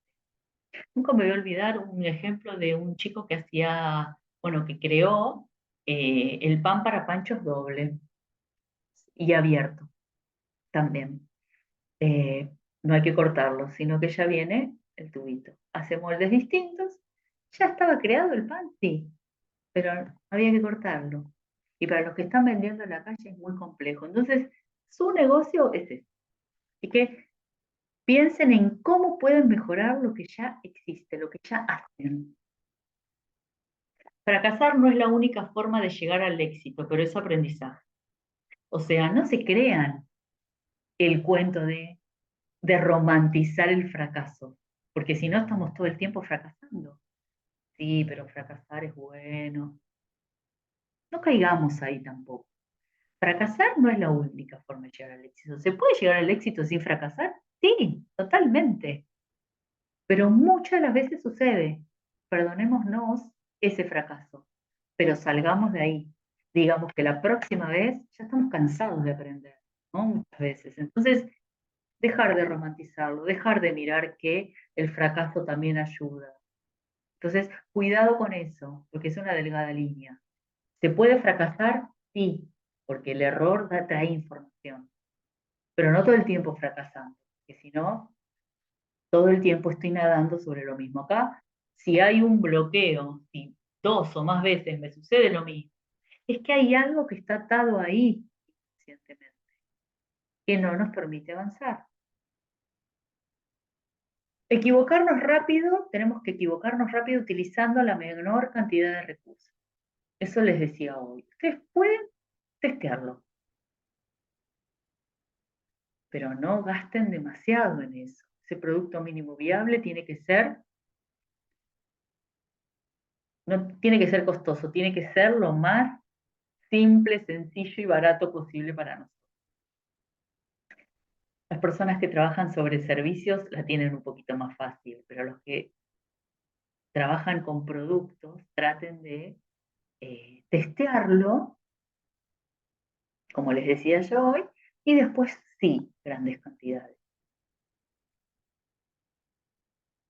Nunca me voy a olvidar un ejemplo de un chico que hacía, bueno, que creó el pan para panchos doble y abierto también. Eh, no hay que cortarlo, sino que ya viene el tubito. Hace moldes distintos, ya estaba creado el pan, sí, pero había que cortarlo. Y para los que están vendiendo en la calle es muy complejo. Entonces, su negocio es ese. Así que piensen en cómo pueden mejorar lo que ya existe, lo que ya hacen. Fracasar no es la única forma de llegar al éxito, pero es aprendizaje. O sea, no se crean el cuento de romantizar el fracaso, porque si no estamos todo el tiempo fracasando. Sí, pero fracasar es bueno. No caigamos ahí tampoco. Fracasar no es la única forma de llegar al éxito. ¿Se puede llegar al éxito sin fracasar? Sí, totalmente. Pero muchas de las veces sucede. Perdonémonos ese fracaso, pero salgamos de ahí. Digamos que la próxima vez ya estamos cansados de aprender, ¿no? Muchas veces. Entonces, dejar de romantizarlo, dejar de mirar que el fracaso también ayuda. Entonces, cuidado con eso, porque es una delgada línea. ¿Se puede fracasar? Sí, porque el error trae información, pero no todo el tiempo fracasando, porque si no, todo el tiempo estoy nadando sobre lo mismo. Acá, si hay un bloqueo, si 2 o más veces me sucede lo mismo, es que hay algo que está atado ahí inconscientemente, que no nos permite avanzar. Equivocarnos rápido, tenemos que equivocarnos rápido utilizando la menor cantidad de recursos. Eso les decía hoy. Ustedes pueden testearlo, pero no gasten demasiado en eso. Ese producto mínimo viable tiene que ser, no tiene que ser costoso, tiene que ser lo más simple, sencillo y barato posible para nosotros. Las personas que trabajan sobre servicios la tienen un poquito más fácil, pero los que trabajan con productos traten de testearlo, como les decía yo hoy, y después sí, grandes cantidades.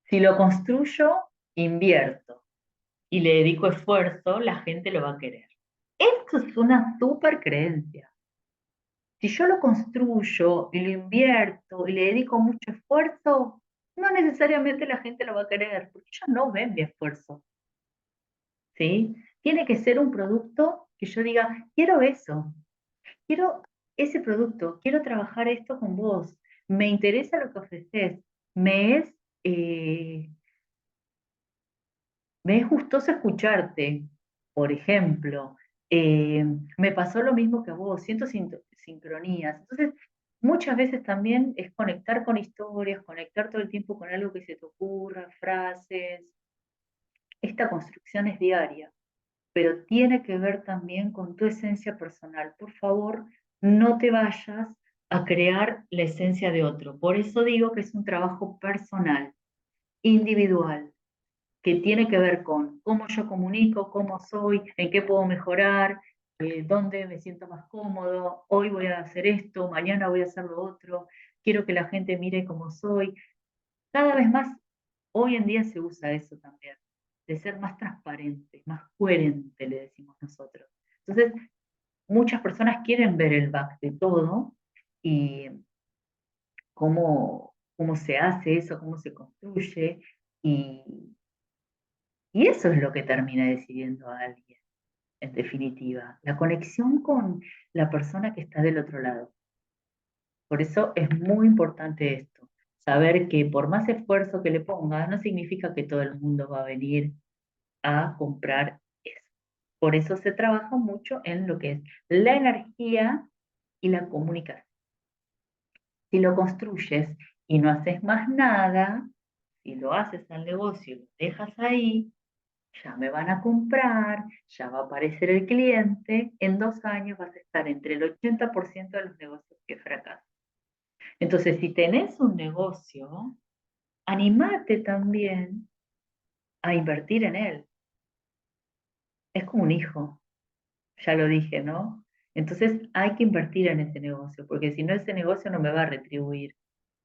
Si lo construyo, invierto y le dedico esfuerzo, la gente lo va a querer. Esto es una super creencia. Si yo lo construyo y lo invierto y le dedico mucho esfuerzo, no necesariamente la gente lo va a querer, porque ellos no ven mi esfuerzo. ¿Sí? Tiene que ser un producto que yo diga, quiero eso, quiero ese producto, quiero trabajar esto con vos, me interesa lo que ofreces, me es, eh, me es gustoso escucharte, por ejemplo. Me pasó lo mismo que a vos, siento sincronías. Entonces, muchas veces también es conectar con historias, conectar todo el tiempo con algo que se te ocurra, frases. Esta construcción es diaria, pero tiene que ver también con tu esencia personal. Por favor, no te vayas a crear la esencia de otro. Por eso digo que es un trabajo personal, individual, que tiene que ver con cómo yo comunico, cómo soy, en qué puedo mejorar, dónde me siento más cómodo, hoy voy a hacer esto, mañana voy a hacer lo otro, quiero que la gente mire cómo soy. Cada vez más, hoy en día se usa eso también, de ser más transparente, más coherente, le decimos nosotros. Entonces, muchas personas quieren ver el back de todo y cómo se hace eso, cómo se construye, y, y eso es lo que termina decidiendo a alguien, en definitiva, la conexión con la persona que está del otro lado. Por eso es muy importante esto, saber que por más esfuerzo que le pongas, no significa que todo el mundo va a venir a comprar eso. Por eso se trabaja mucho en lo que es la energía y la comunicación. Si lo construyes y no haces más nada, si lo haces al negocio y lo dejas ahí, ya me van a comprar, ya va a aparecer el cliente, en 2 años vas a estar entre el 80% de los negocios que fracasan. Entonces, si tenés un negocio, animate también a invertir en él. Es como un hijo, ya lo dije, ¿no? Entonces hay que invertir en ese negocio, porque si no, ese negocio no me va a retribuir.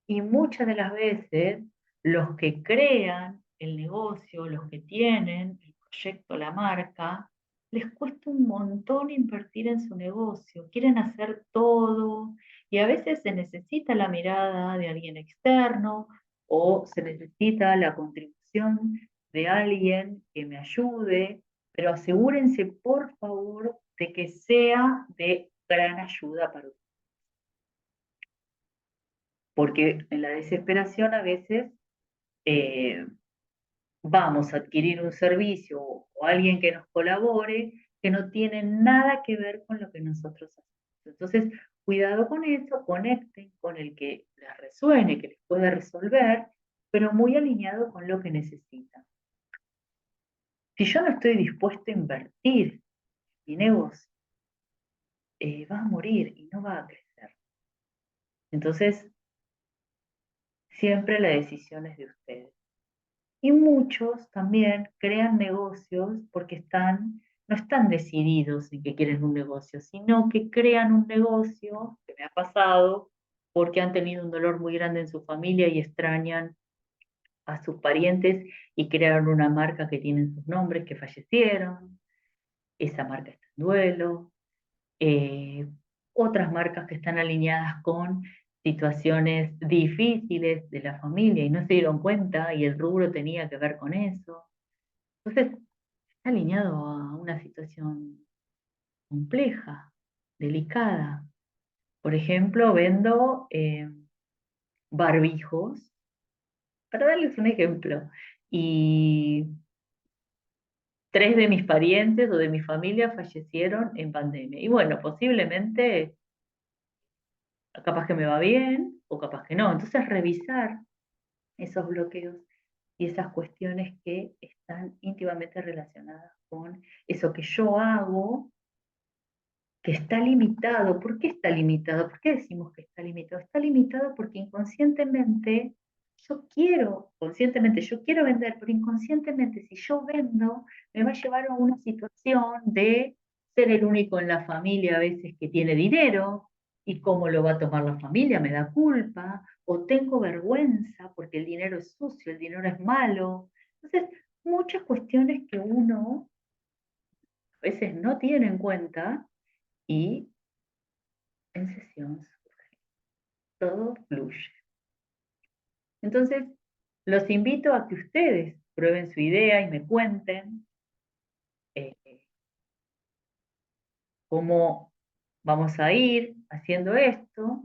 Y muchas de las veces los que crean el negocio, los que tienen el proyecto, la marca, les cuesta un montón invertir en su negocio, quieren hacer todo y a veces se necesita la mirada de alguien externo o se necesita la contribución de alguien que me ayude, pero asegúrense por favor de que sea de gran ayuda para ustedes. Porque en la desesperación a veces eh, vamos a adquirir un servicio o alguien que nos colabore que no tiene nada que ver con lo que nosotros hacemos. Entonces, cuidado con eso, conecten con el que les resuene, que les puede resolver, pero muy alineado con lo que necesitan. Si yo no estoy dispuesto a invertir mi negocio, va a morir y no va a crecer. Entonces, siempre la decisión es de ustedes. Y muchos también crean negocios porque no están decididos en que quieren un negocio, sino que crean un negocio, que me ha pasado, porque han tenido un dolor muy grande en su familia y extrañan a sus parientes y crearon una marca que tiene sus nombres que fallecieron, esa marca está en duelo, eh, otras marcas que están alineadas con situaciones difíciles de la familia y no se dieron cuenta y el rubro tenía que ver con eso. Entonces, está alineado a una situación compleja, delicada. Por ejemplo, vendo barbijos, para darles un ejemplo, y 3 de mis parientes o de mi familia fallecieron en pandemia. Y bueno, posiblemente, capaz que me va bien o capaz que no. Entonces, revisar esos bloqueos y esas cuestiones que están íntimamente relacionadas con eso que yo hago que está limitado. ¿Por qué está limitado? ¿Por qué decimos que está limitado? Está limitado porque inconscientemente conscientemente yo quiero vender, pero inconscientemente si yo vendo, me va a llevar a una situación de ser el único en la familia a veces que tiene dinero, y cómo lo va a tomar la familia, me da culpa, o tengo vergüenza porque el dinero es sucio, el dinero es malo. Entonces, muchas cuestiones que uno a veces no tiene en cuenta y en sesión todo fluye. Entonces, los invito a que ustedes prueben su idea y me cuenten eh, cómo vamos a ir haciendo esto.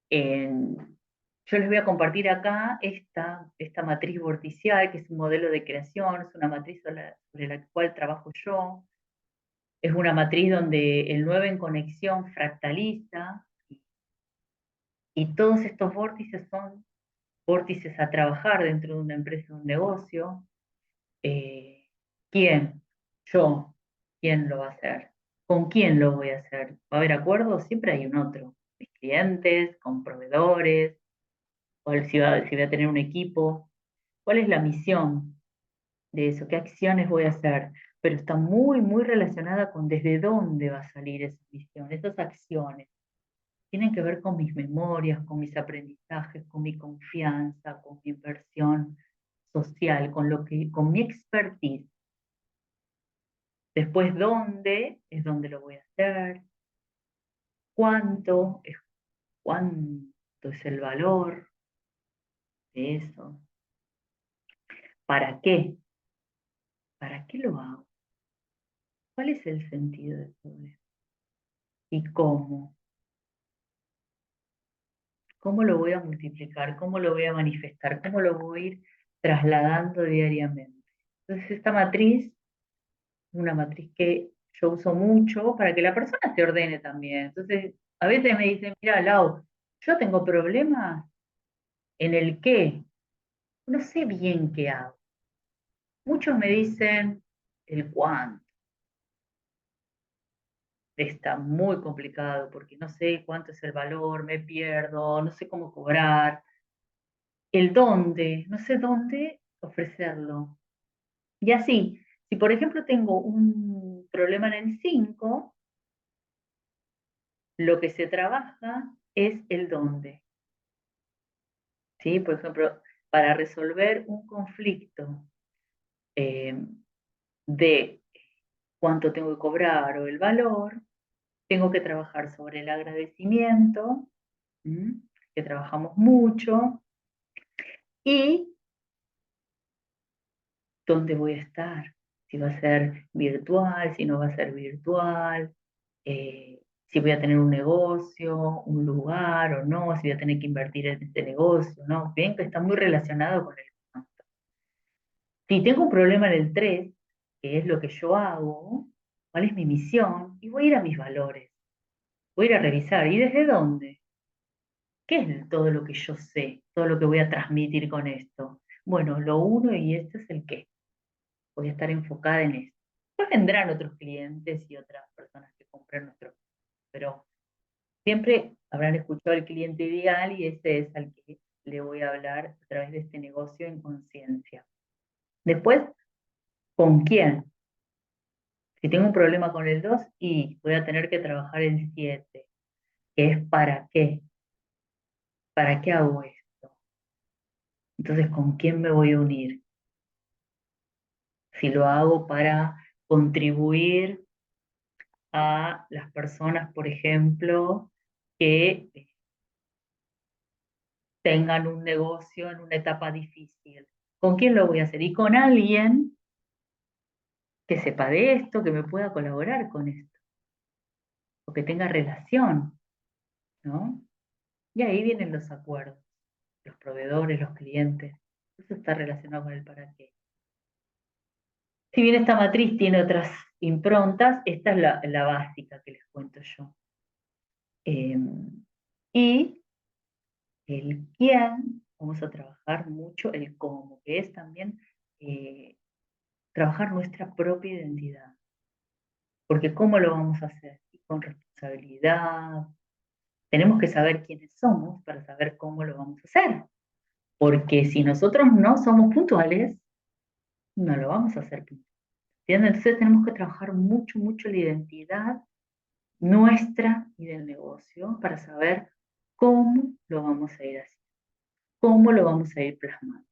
Yo les voy a compartir acá esta matriz vorticial, que es un modelo de creación, es una matriz sobre la cual trabajo yo. Es una matriz donde el 9 en conexión fractaliza y todos estos vórtices son vórtices a trabajar dentro de una empresa, de un negocio. Eh, ¿Quién? Yo. ¿Quién lo va a hacer? ¿Con quién lo voy a hacer? ¿Va a haber acuerdos? Siempre hay un otro. Mis clientes, con proveedores, si voy a tener un equipo. ¿Cuál es la misión de eso? ¿Qué acciones voy a hacer? Pero está muy, muy relacionada con desde dónde va a salir esa misión, esas acciones. Tienen que ver con mis memorias, con mis aprendizajes, con mi confianza, con mi inversión social, con mi expertise. Después, ¿dónde? Es donde lo voy a hacer. ¿Cuánto? Es cuánto es el valor de eso. ¿Para qué? ¿Para qué lo hago? ¿Cuál es el sentido de todo esto? ¿Y cómo? ¿Cómo lo voy a multiplicar? ¿Cómo lo voy a manifestar? ¿Cómo lo voy a ir trasladando diariamente? Entonces, esta matriz, una matriz que yo uso mucho para que la persona se ordene también. Entonces, a veces me dicen, mira, Lau, yo tengo problemas en el qué. No sé bien qué hago. Muchos me dicen el cuánto. Está muy complicado porque no sé cuánto es el valor, me pierdo, no sé cómo cobrar. El dónde, no sé dónde ofrecerlo. Y así, si por ejemplo tengo un problema en el 5, lo que se trabaja es el dónde. ¿Sí? Por ejemplo, para resolver un conflicto eh, de cuánto tengo que cobrar o el valor, tengo que trabajar sobre el agradecimiento, que trabajamos mucho, y dónde voy a estar, si va a ser virtual, si no va a ser virtual, si voy a tener un negocio, un lugar o no, si voy a tener que invertir en este negocio, ¿no? Bien que está muy relacionado con el concepto. Si tengo un problema en el 3, que es lo que yo hago, cuál es mi misión, y voy a ir a mis valores, voy a ir a revisar, ¿y desde dónde? ¿Qué es todo lo que yo sé, todo lo que voy a transmitir con esto? Bueno, lo uno y este es el qué. Voy a estar enfocada en eso. Después vendrán otros clientes y otras personas que compren nuestro, pero siempre habrán escuchado al cliente ideal y ese es al que le voy a hablar a través de este negocio en conciencia. Después, ¿con quién? Si tengo un problema con el 2 y voy a tener que trabajar el 7, que es para qué. ¿Para qué hago esto? Entonces, ¿con quién me voy a unir? Si lo hago para contribuir a las personas, por ejemplo, que tengan un negocio en una etapa difícil. ¿Con quién lo voy a hacer? Y con alguien que sepa de esto, que me pueda colaborar con esto, o que tenga relación, ¿no? Y ahí vienen los acuerdos, los proveedores, los clientes. Eso está relacionado con el para qué. Si bien esta matriz tiene otras improntas, esta es la básica que les cuento yo. Y el quién, vamos a trabajar mucho el cómo, que es también trabajar nuestra propia identidad. Porque ¿cómo lo vamos a hacer? Y con responsabilidad. Tenemos que saber quiénes somos para saber cómo lo vamos a hacer. Porque si nosotros no somos puntuales, no lo vamos a hacer puntual. ¿Entienden? Entonces tenemos que trabajar mucho, mucho la identidad nuestra y del negocio para saber cómo lo vamos a ir haciendo, cómo lo vamos a ir plasmando.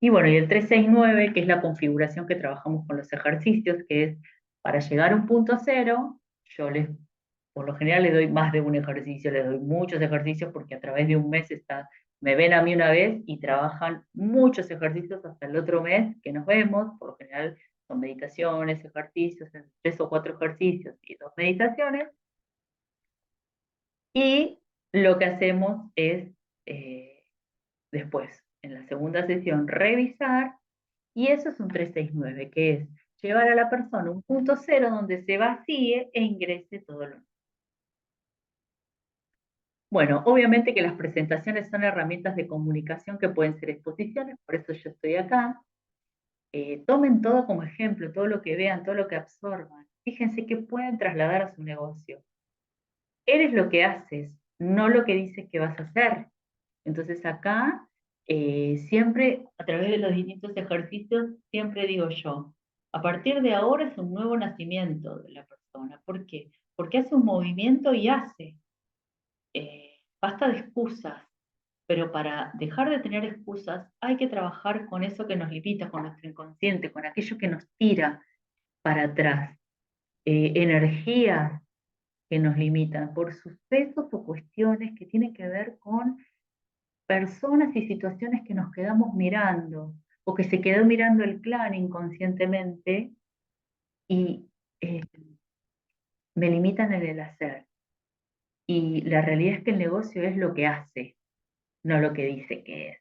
Y bueno, y el 369, que es la configuración que trabajamos con los ejercicios, que es para llegar a un punto cero, yo les, por lo general les doy más de un ejercicio, les doy muchos ejercicios porque a través de un mes me ven a mí una vez y trabajan muchos ejercicios hasta el otro mes que nos vemos, por lo general son meditaciones, ejercicios, 3 o 4 ejercicios y 2 meditaciones, y lo que hacemos es después, en la segunda sesión, revisar. Y eso es un 369, que es llevar a la persona a un punto cero donde se vacíe e ingrese todo lo nuevo. Bueno, obviamente que las presentaciones son herramientas de comunicación que pueden ser exposiciones, por eso yo estoy acá. Tomen todo como ejemplo, todo lo que vean, todo lo que absorban. Fíjense que pueden trasladar a su negocio. Eres lo que haces, no lo que dices que vas a hacer. Entonces acá, siempre a través de los distintos ejercicios, siempre digo yo, a partir de ahora es un nuevo nacimiento de la persona. ¿Por qué? Porque hace un movimiento y hace. Basta de excusas, pero para dejar de tener excusas hay que trabajar con eso que nos limita, con nuestro inconsciente, con aquello que nos tira para atrás, energías que nos limitan por sucesos o cuestiones que tienen que ver con personas y situaciones que nos quedamos mirando o que se quedó mirando el clan inconscientemente y eh, me limitan en el hacer. Y la realidad es que el negocio es lo que hace, no lo que dice que es.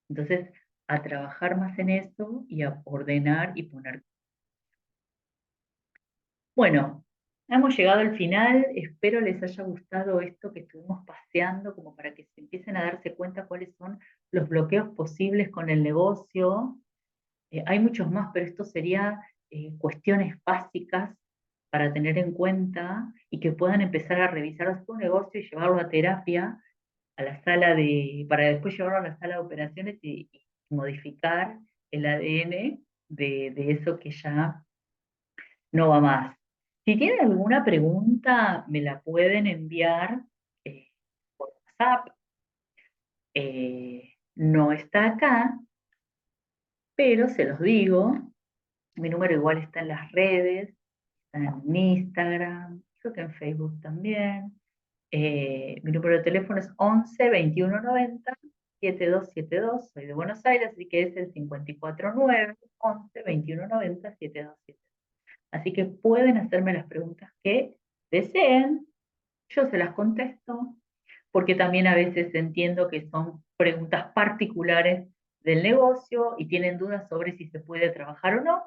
Entonces, a trabajar más en eso y a ordenar y poner. Bueno, hemos llegado al final. Espero les haya gustado esto que estuvimos paseando, como para que se empiecen a darse cuenta cuáles son los bloqueos posibles con el negocio. Hay muchos más, pero esto sería cuestiones básicas para tener en cuenta y que puedan empezar a revisar su negocio y llevarlo a terapia, a la sala para después llevarlo a la sala de operaciones y modificar el ADN de eso que ya no va más. Si tienen alguna pregunta, me la pueden enviar eh, por WhatsApp. No está acá, pero se los digo. Mi número igual está en las redes, está en Instagram, creo que en Facebook también. Mi número de teléfono es 11 21 90 7272. Soy de Buenos Aires, así que es el 549 11 21 90 7272. Así que pueden hacerme las preguntas que deseen, yo se las contesto, porque también a veces entiendo que son preguntas particulares del negocio y tienen dudas sobre si se puede trabajar o no,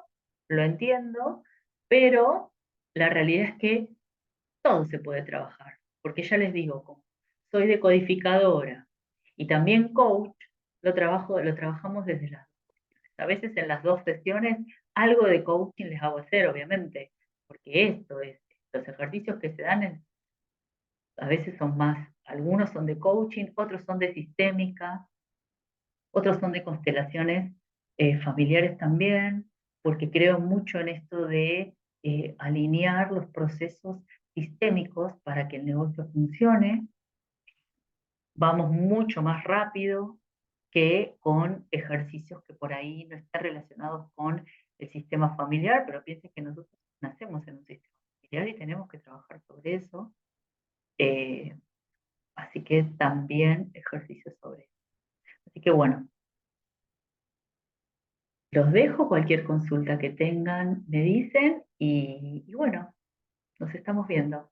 lo entiendo, pero la realidad es que todo se puede trabajar, porque ya les digo, como soy decodificadora y también coach, lo trabajamos desde a veces en las dos sesiones algo de coaching les hago hacer, obviamente, porque esto es, los ejercicios que se dan a veces son más, algunos son de coaching, otros son de sistémica, otros son de constelaciones familiares también, porque creo mucho en esto de alinear los procesos sistémicos para que el negocio funcione. Vamos mucho más rápido que con ejercicios que por ahí no están relacionados con el sistema familiar, pero piensen que nosotros nacemos en un sistema familiar y tenemos que trabajar sobre eso. Eh, Así que también ejercicios sobre eso. Así que bueno, los dejo, cualquier consulta que tengan me dicen y bueno, nos estamos viendo.